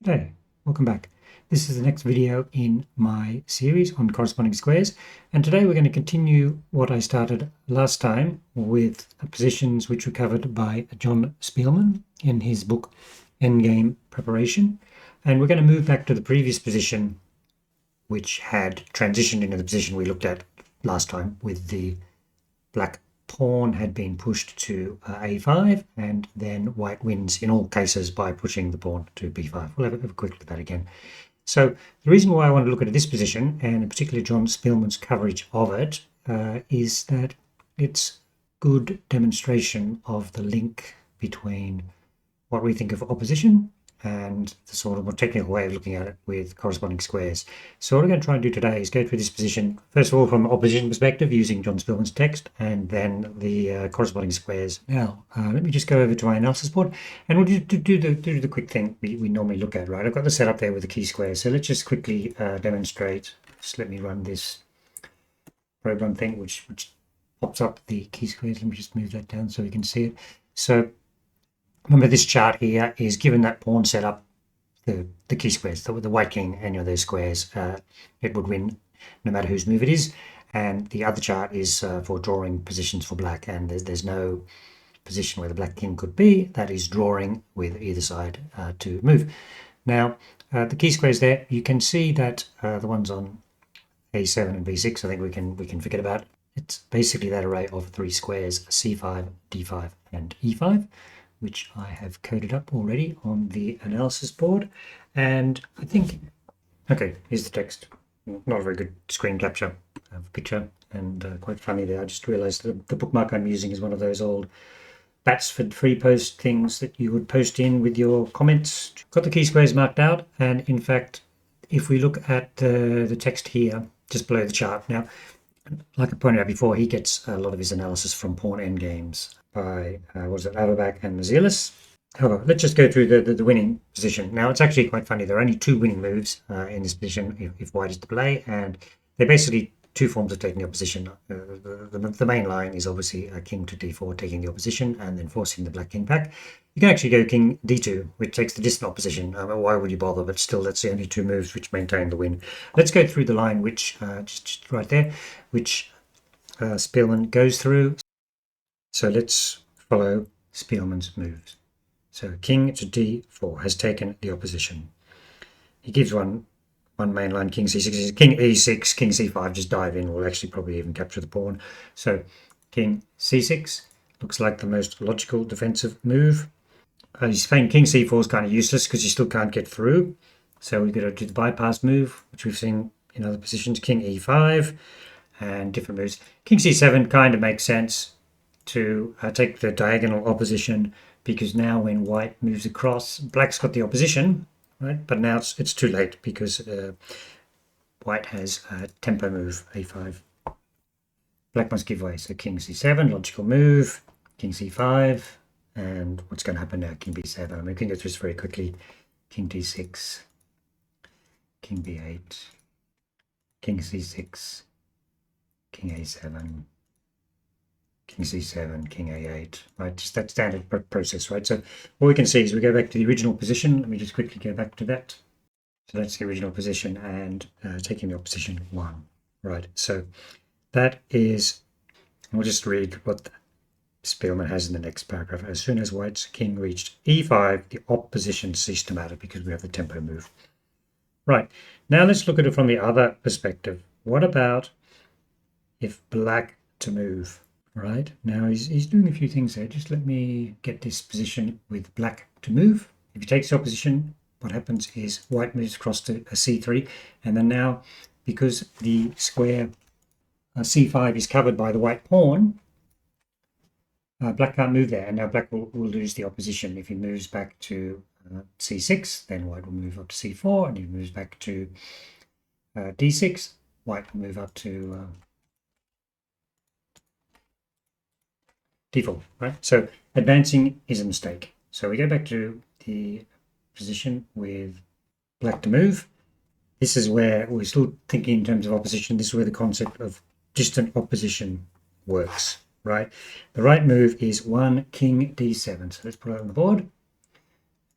Hey, welcome back. This is the next video in my series on corresponding squares, and today we're going to continue what I started last time with positions which were covered by Jon Speelman in his book Endgame Preparation, and we're going to move back to the previous position which had transitioned into the position we looked at last time with the black pawn had been pushed to a5, and then white wins in all cases by pushing the pawn to b5. We'll have a quick look at that again. So the reason why I want to look at this position, and particularly Jon Speelman's coverage of it, is that it's good demonstration of the link between what we think of opposition and the sort of more technical way of looking at it with corresponding squares. So what I'm going to try and do today is go through this position, first of all, from an opposition perspective using Jon Speelman's text, and then the corresponding squares. Now, let me just go over to my analysis board, and we'll do the quick thing we normally look at, right? I've got the setup there with the key squares, so let's just quickly demonstrate. Just let me run this program thing, which pops up the key squares. Let me just move that down so we can see it. So remember, this chart here is given that pawn set up the key squares, the white king, any of those squares, it would win no matter whose move it is. And the other chart is for drawing positions for black, and there's no position where the black king could be that is drawing with either side to move. Now, the key squares there, you can see that the ones on a7 and b6, I think we can forget about. It's basically that array of three squares, c5, d5, and e5, which I have coded up already on the analysis board. And I think, okay, here's the text. Not a very good screen capture of a picture, and quite funny there. I just realized that the bookmark I'm using is one of those old Batsford free post things that you would post in with your comments. Got the key squares marked out, and in fact, if we look at the text here, just below the chart. Now, like I pointed out before, he gets a lot of his analysis from pawn endgames by Averbach and Mazelis. However, let's just go through the winning position. Now, it's actually quite funny. There are only two winning moves in this position if white is to play, and they're basically two forms of taking the opposition. The main line is obviously king to d4, taking the opposition and then forcing the black king back. You can actually go king d2, which takes the distant opposition. Why would you bother? But still, that's the only two moves which maintain the win. Let's go through the line, which just right there, which Speelman goes through. So let's follow Speelman's moves. So king to d4 has taken the opposition. He gives one main line, king c6, king e6, king c5, just dive in. We'll actually probably even capture the pawn. So king c6 looks like the most logical defensive move. He's saying king c4 is kind of useless because you still can't get through. So we've got to do the bypass move, which we've seen in other positions, king e5, and different moves. King c7 kind of makes sense to take the diagonal opposition, because now when white moves across, black's got the opposition, right? But now it's too late because white has a tempo move, a5. Black must give way, so king c7, logical move, king c5, and what's going to happen now? King b7. I mean, we can go through this very quickly. King d6, king b8, king c6, king a7, king c7, king a8, right? Just that standard process, right? So what we can see is we go back to the original position. Let me just quickly go back to that. So that's the original position, and taking the opposition 1, right? So that is, we'll just read what Speelman has in the next paragraph. As soon as white's king reached e5, the opposition ceased to matter because we have the tempo move. Right, now let's look at it from the other perspective. What about if black to move? Right, now he's doing a few things there. Just let me get this position with black to move. If he takes the opposition, what happens is white moves across to a c3, and then now, because the square c5 is covered by the white pawn, black can't move there, and now black will lose the opposition. If he moves back to c6, then white will move up to c4, and if he moves back to d6, white will move up to d4, right? So advancing is a mistake. So we go back to the position with black to move. This is where we're still thinking in terms of opposition. This is where the concept of distant opposition works, right? The right move is 1 king d7. So let's put it on the board.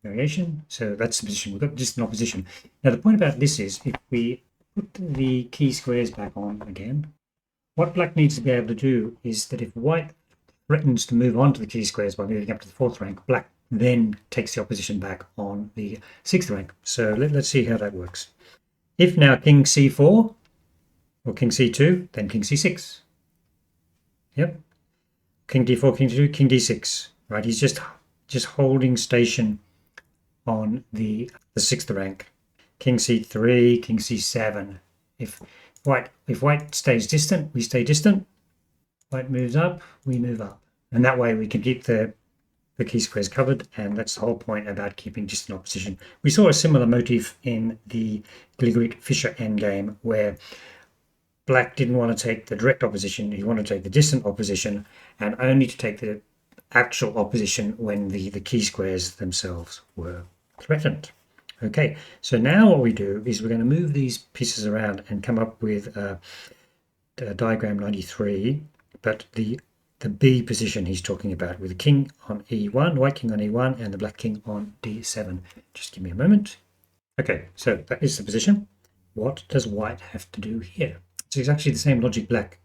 variation. So that's the position. We've got distant opposition. Now the point about this is if we put the key squares back on again, what black needs to be able to do is that if white threatens to move on to the key squares by moving up to the 4th rank, black then takes the opposition back on the 6th rank. So let's see how that works. If now king c4 or king c2, then king c6. Yep. King d4, king d2, king d6. Right, he's just holding station on the 6th rank. King c3, king c7. If white stays distant, we stay distant. White moves up, we move up. And that way we can keep the key squares covered, and that's the whole point about keeping distant opposition. We saw a similar motif in the Gligoric-Fischer endgame, where black didn't want to take the direct opposition, he wanted to take the distant opposition, and only to take the actual opposition when the key squares themselves were threatened. Okay, so now what we do is we're going to move these pieces around and come up with diagram 93, but the B position he's talking about, with the king on e1, white king on e1, and the black king on d7. Just give me a moment. Okay, so that is the position. What does white have to do here? It's exactly the same logic black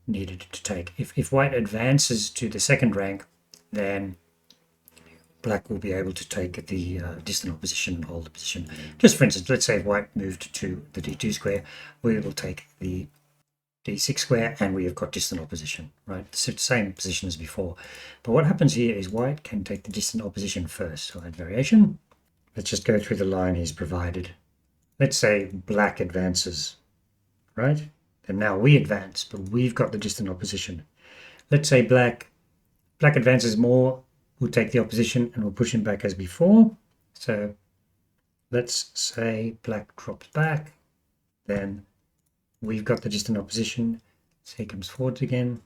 needed to take. If white advances to the 2nd rank, then black will be able to take the distant opposition and hold the position. Just for instance, let's say if white moved to the d2 square, we will take the d6 square, and we have got distant opposition, right? So same position as before. But what happens here is white can take the distant opposition first. So add variation. Let's just go through the line he's provided. Let's say black advances, right? And now we advance, but we've got the distant opposition. Let's say black advances more, we'll take the opposition and we'll push him back as before. So let's say black drops back, then we've got the distant opposition. So he comes forwards again.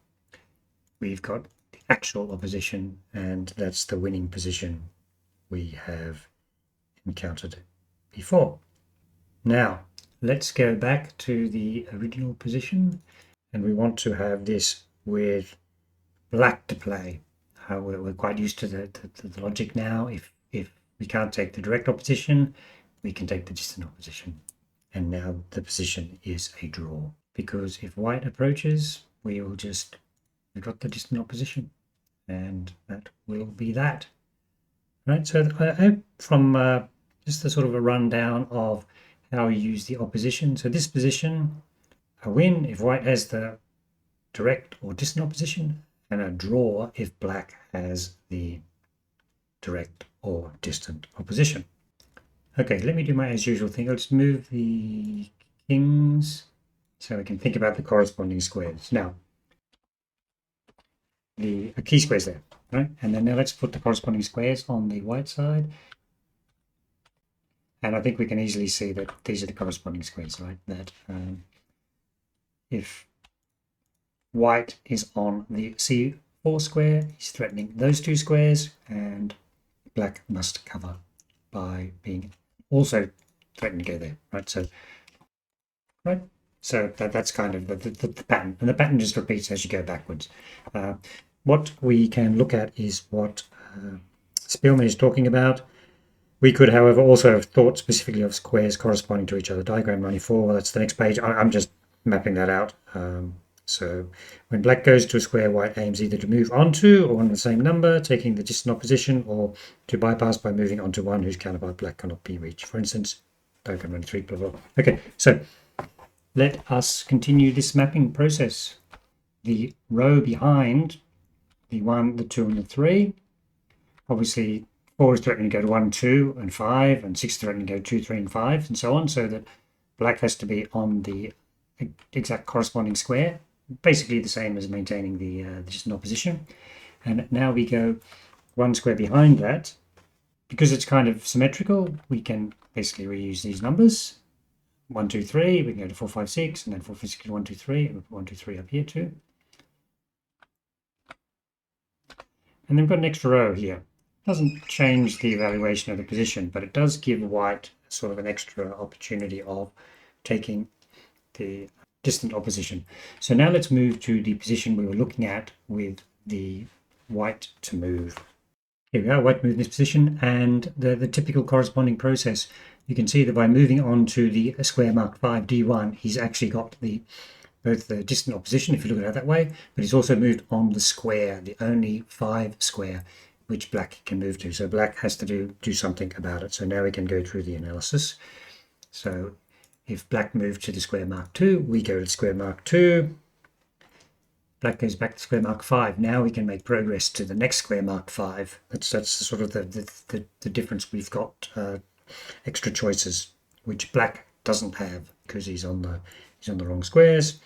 We've got the actual opposition, and that's the winning position we have encountered before. Now, let's go back to the original position, and we want to have this with black to play. We're quite used to the logic now. If we can't take the direct opposition, we can take the distant opposition. And now the position is a draw, because if white approaches, we've got the distant opposition, and that will be that. Right, so I hope from just a sort of a rundown of how we use the opposition. So this position, a win if white has the direct or distant opposition, and a draw if black has the direct or distant opposition. Okay, let me do my as usual thing. I'll just move the kings so we can think about the corresponding squares. Now, the key squares there, right? And then now let's put the corresponding squares on the white side. And I think we can easily see that these are the corresponding squares, right? That if white is on the c4 square, he's threatening those two squares, and black must cover by being also threatening to go there, right? So, right. So that's kind of the pattern, and the pattern just repeats as you go backwards. What we can look at is what Speelman is talking about. We could, however, also have thought specifically of squares corresponding to each other. Diagram 94, well, that's the next page. I'm just mapping that out. So when black goes to a square, white aims either to move onto or on the same number, taking the distant opposition, or to bypass by moving onto one whose counterpart black cannot be reached. For instance, diagram 93, blah, blah. Okay, so let us continue this mapping process. The row behind the 1, the 2, and the 3, obviously 4 is threatening to go to 1, 2, and 5, and 6 is threatening to go 2, 3, and 5, and so on, so that black has to be on the exact corresponding square, basically the same as maintaining the distant opposition. And now we go one square behind that. Because it's kind of symmetrical, we can basically reuse these numbers. 1, 2, 3, we can go to 4, 5, 6, and then 4, 5, 6, 1, 2, 3, and 1, 2, 3 up here too. And then we've got an extra row here. It doesn't change the evaluation of the position, but it does give white sort of an extra opportunity of taking the distant opposition. So now let's move to the position we were looking at with the white to move. Here we are, white moved in this position, and the typical corresponding process. You can see that by moving on to the square marked 5 D1, he's actually got both the distant opposition, if you look at it that way, but he's also moved on the square, the only 5 square, which black can move to. So black has to do something about it. So now we can go through the analysis. So if black moved to the square mark 2, we go to the square mark 2. Black goes back to square mark 5. Now we can make progress to the next square mark 5. That's sort of the difference. We've got extra choices, which black doesn't have because he's on the wrong squares.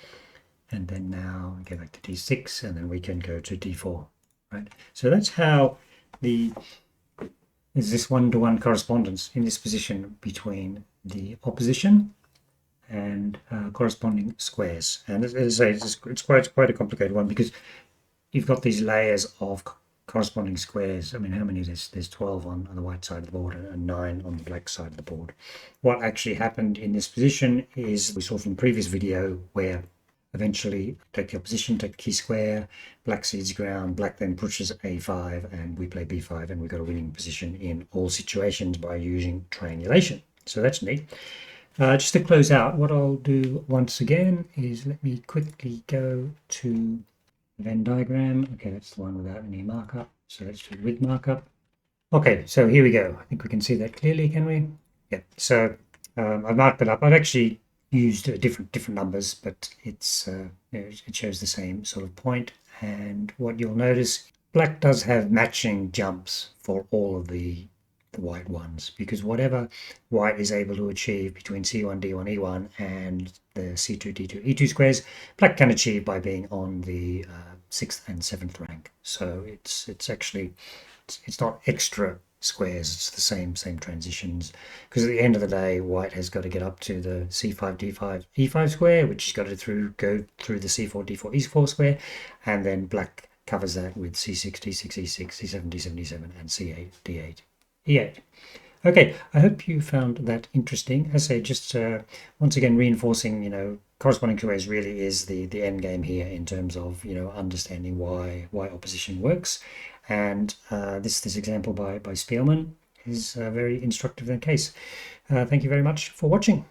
And then now we go back to D6, and then we can go to D4. Right. So that's how there's this one-to-one correspondence in this position between the opposition and corresponding squares. And as I say, it's quite a complicated one because you've got these layers of corresponding squares. I mean, how many? There's 12 on the white side of the board and 9 on the black side of the board. What actually happened in this position is we saw from the previous video where eventually take the opposition, take the key square, black cedes ground, black then pushes A5, and we play B5, and we got a winning position in all situations by using triangulation. So that's neat. Just to close out, what I'll do once again is let me quickly go to the Venn diagram. Okay, that's the one without any markup. So let's do with markup. Okay, so here we go. I think we can see that clearly, can we? Yeah, so I've marked it up. I've actually used different numbers, but it's it shows the same sort of point. And what you'll notice, black does have matching jumps for all of the white ones, because whatever white is able to achieve between C1, D1, E1 and the C2, D2, E2 squares, black can achieve by being on the 6th and 7th rank. So it's actually it's not extra squares, it's the same transitions, because at the end of the day white has got to get up to the C5, D5, E5 square, which has got to go through the C4, D4, E4 square, and then black covers that with C6, D6, E6, C7, D7, D7, and C8, D8, E8. Okay, I hope you found that interesting. As I say, just once again reinforcing, corresponding squares really is the end game here in terms of understanding why opposition works. And this example by Speelman is very instructive in the case. Thank you very much for watching.